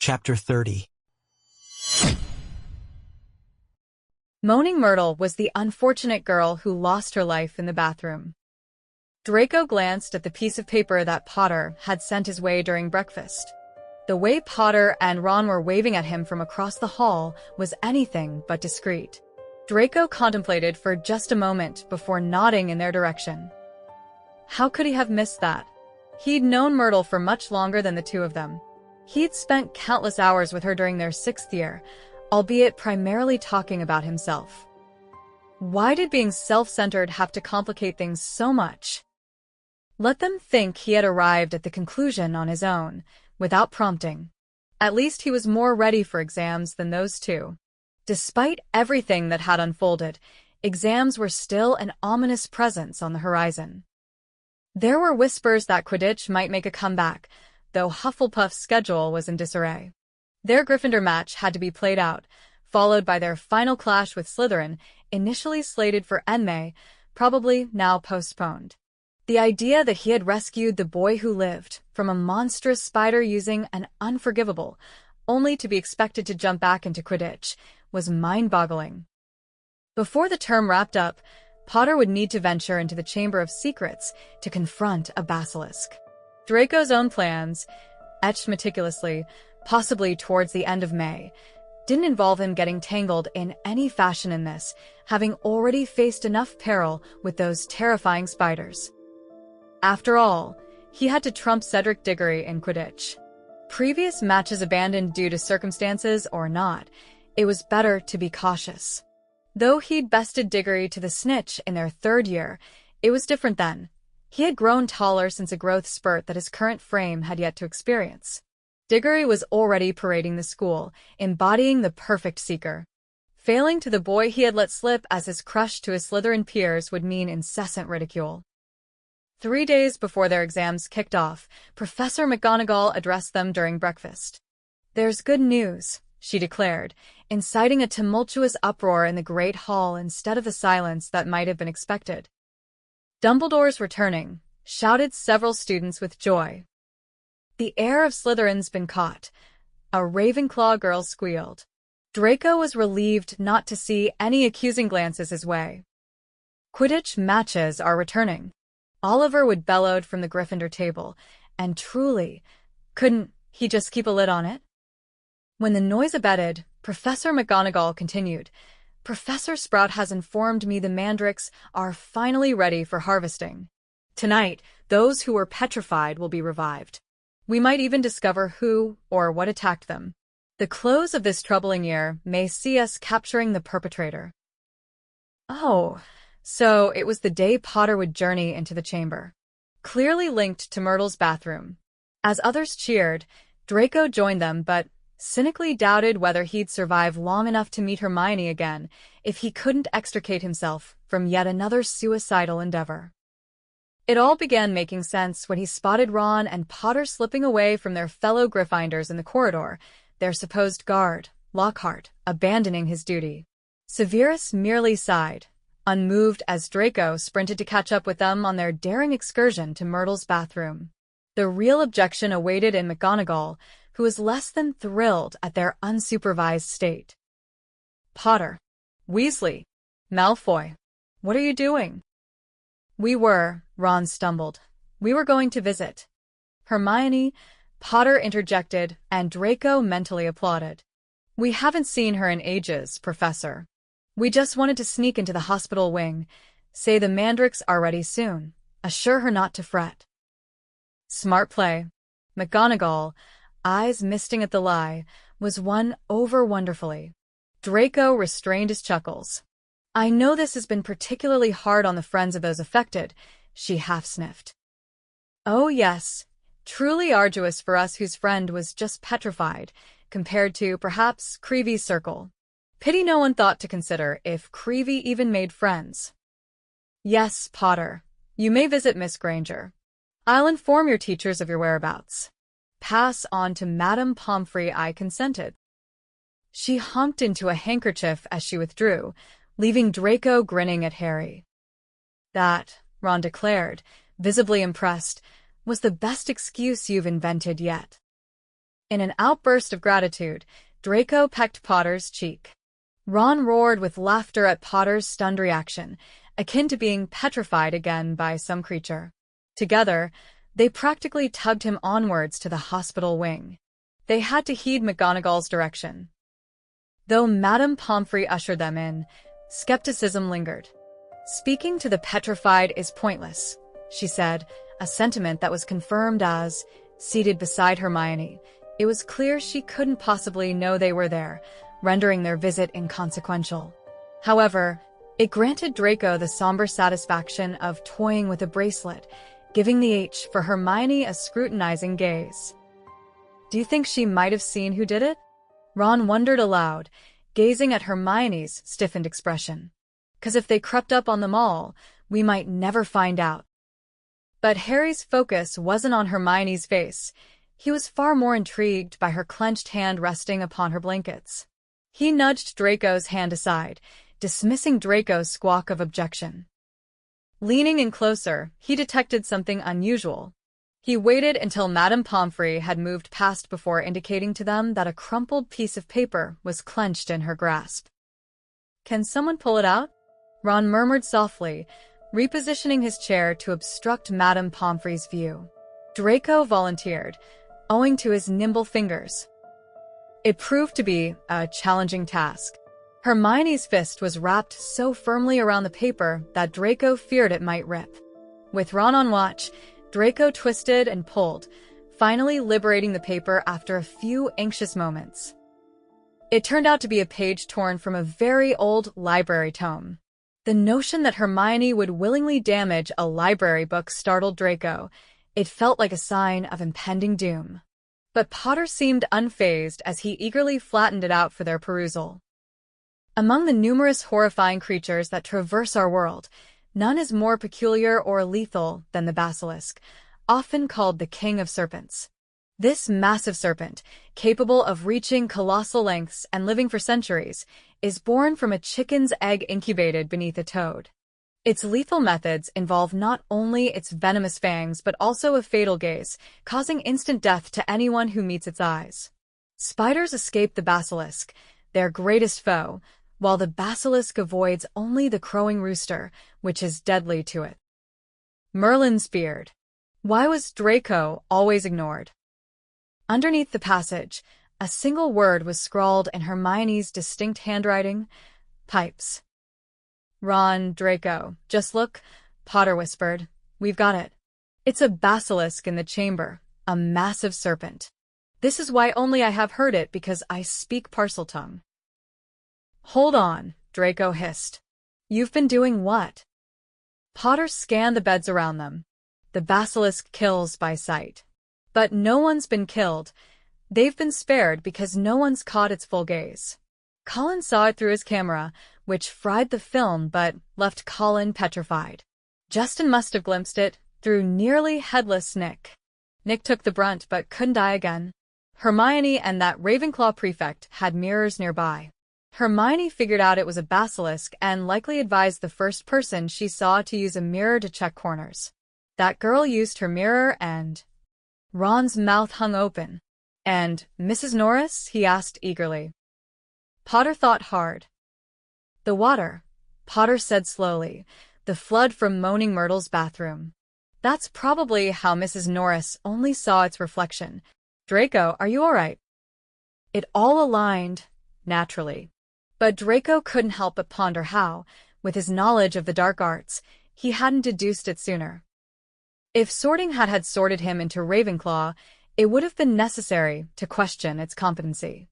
Chapter 30. Moaning Myrtle was the unfortunate girl who lost her life in the bathroom. Draco glanced at the piece of paper that Potter had sent his way during breakfast. The way Potter and Ron were waving at him from across the hall was anything but discreet. Draco contemplated for just a moment before nodding in their direction. How could he have missed that? He'd known Myrtle for much longer than the two of them. He'd spent countless hours with her during their 6th year, albeit primarily talking about himself. Why did being self-centered have to complicate things so much? Let them think he had arrived at the conclusion on his own, without prompting. At least he was more ready for exams than those two. Despite everything that had unfolded, exams were still an ominous presence on the horizon. There were whispers that Quidditch might make a comeback, though Hufflepuff's schedule was in disarray. Their Gryffindor match had to be played out, followed by their final clash with Slytherin, initially slated for May, probably now postponed. The idea that he had rescued the boy who lived from a monstrous spider using an unforgivable, only to be expected to jump back into Quidditch, was mind-boggling. Before the term wrapped up, Potter would need to venture into the Chamber of Secrets to confront a basilisk. Draco's own plans, etched meticulously, possibly towards the end of May, didn't involve him getting tangled in any fashion in this, having already faced enough peril with those terrifying spiders. After all, he had to trump Cedric Diggory in Quidditch. Previous matches abandoned due to circumstances or not, it was better to be cautious. Though he'd bested Diggory to the snitch in their 3rd year, it was different then. He had grown taller since a growth spurt that his current frame had yet to experience. Diggory was already parading the school, embodying the perfect seeker. Failing to the boy he had let slip as his crush to his Slytherin peers would mean incessant ridicule. 3 days before their exams kicked off, Professor McGonagall addressed them during breakfast. "There's good news," she declared, inciting a tumultuous uproar in the Great Hall instead of the silence that might have been expected. "Dumbledore's returning," shouted several students with joy. "The heir of Slytherin's been caught," a Ravenclaw girl squealed. Draco was relieved not to see any accusing glances his way. "Quidditch matches are returning," Oliver would bellowed from the Gryffindor table, and truly, couldn't he just keep a lid on it? When the noise abated, Professor McGonagall continued, "Professor Sprout has informed me the mandrakes are finally ready for harvesting. Tonight, those who were petrified will be revived. We might even discover who or what attacked them. The close of this troubling year may see us capturing the perpetrator." Oh, so it was the day Potter would journey into the chamber. Clearly linked to Myrtle's bathroom. As others cheered, Draco joined them but cynically doubted whether he'd survive long enough to meet Hermione again if he couldn't extricate himself from yet another suicidal endeavor. It all began making sense when he spotted Ron and Potter slipping away from their fellow Gryffindors in the corridor, their supposed guard, Lockhart, abandoning his duty. Severus merely sighed, unmoved as Draco sprinted to catch up with them on their daring excursion to Myrtle's bathroom. The real objection awaited in McGonagall, who was less than thrilled at their unsupervised state. "Potter, Weasley, Malfoy, what are you doing?" Ron stumbled. "We were going to visit Hermione," Potter interjected, and Draco mentally applauded. "We haven't seen her in ages, Professor. We just wanted to sneak into the hospital wing, say the mandrakes are ready soon, assure her not to fret." Smart play. McGonagall, eyes misting at the lie, was won over wonderfully. Draco restrained his chuckles. "I know this has been particularly hard on the friends of those affected," she half-sniffed. "Oh yes, truly arduous for us whose friend was just petrified, compared to, perhaps, Creevy's circle. Pity no one thought to consider if Creevy even made friends." "Yes, Potter, you may visit Miss Granger. I'll inform your teachers of your whereabouts. Pass on to Madame Pomfrey I consented." She honked into a handkerchief as she withdrew, leaving Draco grinning at Harry. "That," Ron declared, visibly impressed, "was the best excuse you've invented yet." In an outburst of gratitude, Draco pecked Potter's cheek. Ron roared with laughter at Potter's stunned reaction, akin to being petrified again by some creature. Together, they practically tugged him onwards to the hospital wing. They had to heed McGonagall's direction. Though Madame Pomfrey ushered them in, skepticism lingered. "Speaking to the petrified is pointless," she said, a sentiment that was confirmed as, seated beside Hermione, it was clear she couldn't possibly know they were there, rendering their visit inconsequential. However, it granted Draco the somber satisfaction of toying with a bracelet, giving the H for Hermione a scrutinizing gaze. "Do you think she might have seen who did it?" Ron wondered aloud, gazing at Hermione's stiffened expression. "'Cause if they crept up on them all, we might never find out." But Harry's focus wasn't on Hermione's face. He was far more intrigued by her clenched hand resting upon her blankets. He nudged Draco's hand aside, dismissing Draco's squawk of objection. Leaning in closer, he detected something unusual. He waited until Madame Pomfrey had moved past before indicating to them that a crumpled piece of paper was clenched in her grasp. "Can someone pull it out?" Ron murmured softly, repositioning his chair to obstruct Madame Pomfrey's view. Draco volunteered, owing to his nimble fingers. It proved to be a challenging task. Hermione's fist was wrapped so firmly around the paper that Draco feared it might rip. With Ron on watch, Draco twisted and pulled, finally liberating the paper after a few anxious moments. It turned out to be a page torn from a very old library tome. The notion that Hermione would willingly damage a library book startled Draco. It felt like a sign of impending doom. But Potter seemed unfazed as he eagerly flattened it out for their perusal. Among the numerous horrifying creatures that traverse our world, none is more peculiar or lethal than the basilisk, often called the king of serpents. This massive serpent, capable of reaching colossal lengths and living for centuries, is born from a chicken's egg incubated beneath a toad. Its lethal methods involve not only its venomous fangs but also a fatal gaze, causing instant death to anyone who meets its eyes. Spiders escape the basilisk, their greatest foe, while the basilisk avoids only the crowing rooster, which is deadly to it. Merlin's beard. Why was Draco always ignored? Underneath the passage, a single word was scrawled in Hermione's distinct handwriting: pipes. "Ron, Draco, just look," Potter whispered. "We've got it. It's a basilisk in the chamber, a massive serpent. This is why only I have heard it, because I speak Parseltongue." "Hold on," Draco hissed. "You've been doing what?" Potter scanned the beds around them. The basilisk kills by sight. But no one's been killed. They've been spared because no one's caught its full gaze. Colin saw it through his camera, which fried the film but left Colin petrified. Justin must have glimpsed it through nearly headless Nick. Nick took the brunt but couldn't die again. Hermione and that Ravenclaw prefect had mirrors nearby. Hermione figured out it was a basilisk and likely advised the first person she saw to use a mirror to check corners. That girl used her mirror and... Ron's mouth hung open. "And Mrs. Norris?" he asked eagerly. Potter thought hard. "The water," Potter said slowly, "the flood from Moaning Myrtle's bathroom. That's probably how Mrs. Norris only saw its reflection. Draco, are you all right?" It all aligned, naturally. But Draco couldn't help but ponder how, with his knowledge of the dark arts, he hadn't deduced it sooner. If sorting hat had sorted him into Ravenclaw, it would have been necessary to question its competency.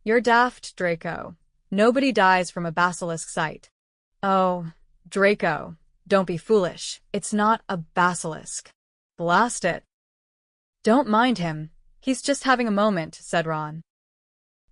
"You're daft, Draco. Nobody dies from a basilisk sight." "Oh, Draco, don't be foolish. It's not a basilisk." "Blast it." "Don't mind him. He's just having a moment," said Ron.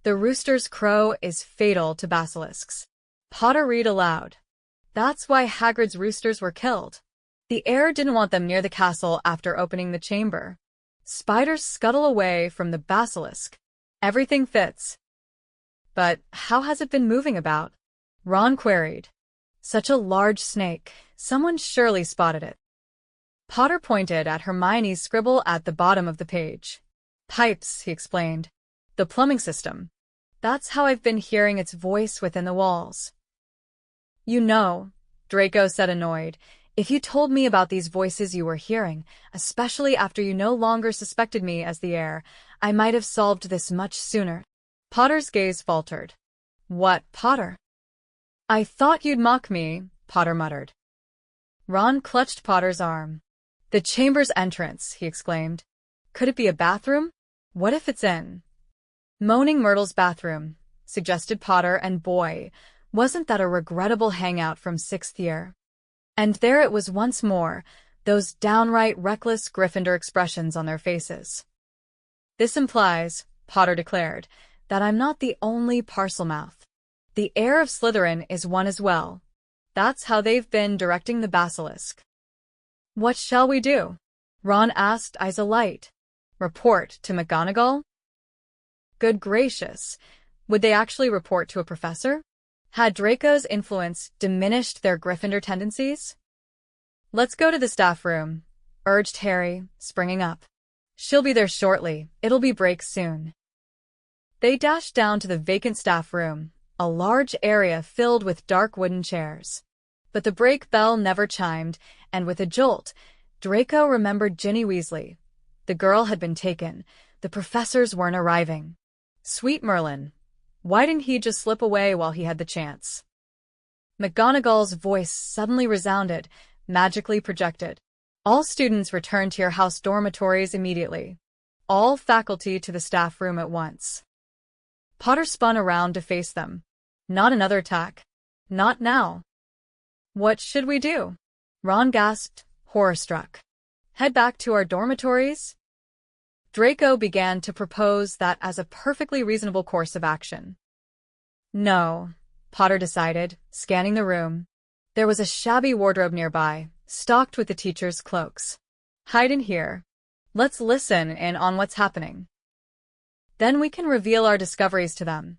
"The rooster's crow is fatal to basilisks." Potter read aloud. "That's why Hagrid's roosters were killed. The heir didn't want them near the castle after opening the chamber. Spiders scuttle away from the basilisk. Everything fits." "But how has it been moving about?" Ron queried. "Such a large snake. Someone surely spotted it." Potter pointed at Hermione's scribble at the bottom of the page. Pipes, he explained. The plumbing system. That's how I've been hearing its voice within the walls. You know, Draco said annoyed, if you told me about these voices you were hearing, especially after you no longer suspected me as the heir, I might have solved this much sooner. Potter's gaze faltered. What, Potter? I thought you'd mock me, Potter muttered. Ron clutched Potter's arm. The chamber's entrance, he exclaimed. Could it be a bathroom? What if it's in Moaning Myrtle's bathroom, suggested Potter, and boy, wasn't that a regrettable hangout from 6th year. And there it was once more, those downright reckless Gryffindor expressions on their faces. This implies, Potter declared, that I'm not the only Parselmouth. The heir of Slytherin is one as well. That's how they've been directing the basilisk. What shall we do? Ron asked, eyes alight. Report to McGonagall? Good gracious, would they actually report to a professor? Had Draco's influence diminished their Gryffindor tendencies? Let's go to the staff room, urged Harry, springing up. She'll be there shortly, it'll be break soon. They dashed down to the vacant staff room, a large area filled with dark wooden chairs. But the break bell never chimed, and with a jolt, Draco remembered Ginny Weasley. The girl had been taken, the professors weren't arriving. Sweet Merlin. Why didn't he just slip away while he had the chance? McGonagall's voice suddenly resounded, magically projected. All students return to your house dormitories immediately. All faculty to the staff room at once. Potter spun around to face them. Not another attack. Not now. What should we do? Ron gasped, horror-struck. Head back to our dormitories? Draco began to propose that as a perfectly reasonable course of action. No, Potter decided, scanning the room. There was a shabby wardrobe nearby, stocked with the teachers' cloaks. Hide in here. Let's listen in on what's happening. Then we can reveal our discoveries to them,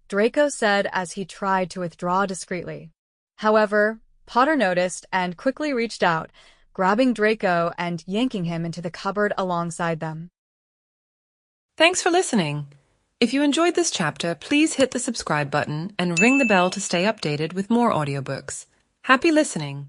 Draco said as he tried to withdraw discreetly. However, Potter noticed and quickly reached out, grabbing Draco and yanking him into the cupboard alongside them. Thanks for listening. If you enjoyed this chapter, please hit the subscribe button and ring the bell to stay updated with more audiobooks. Happy listening!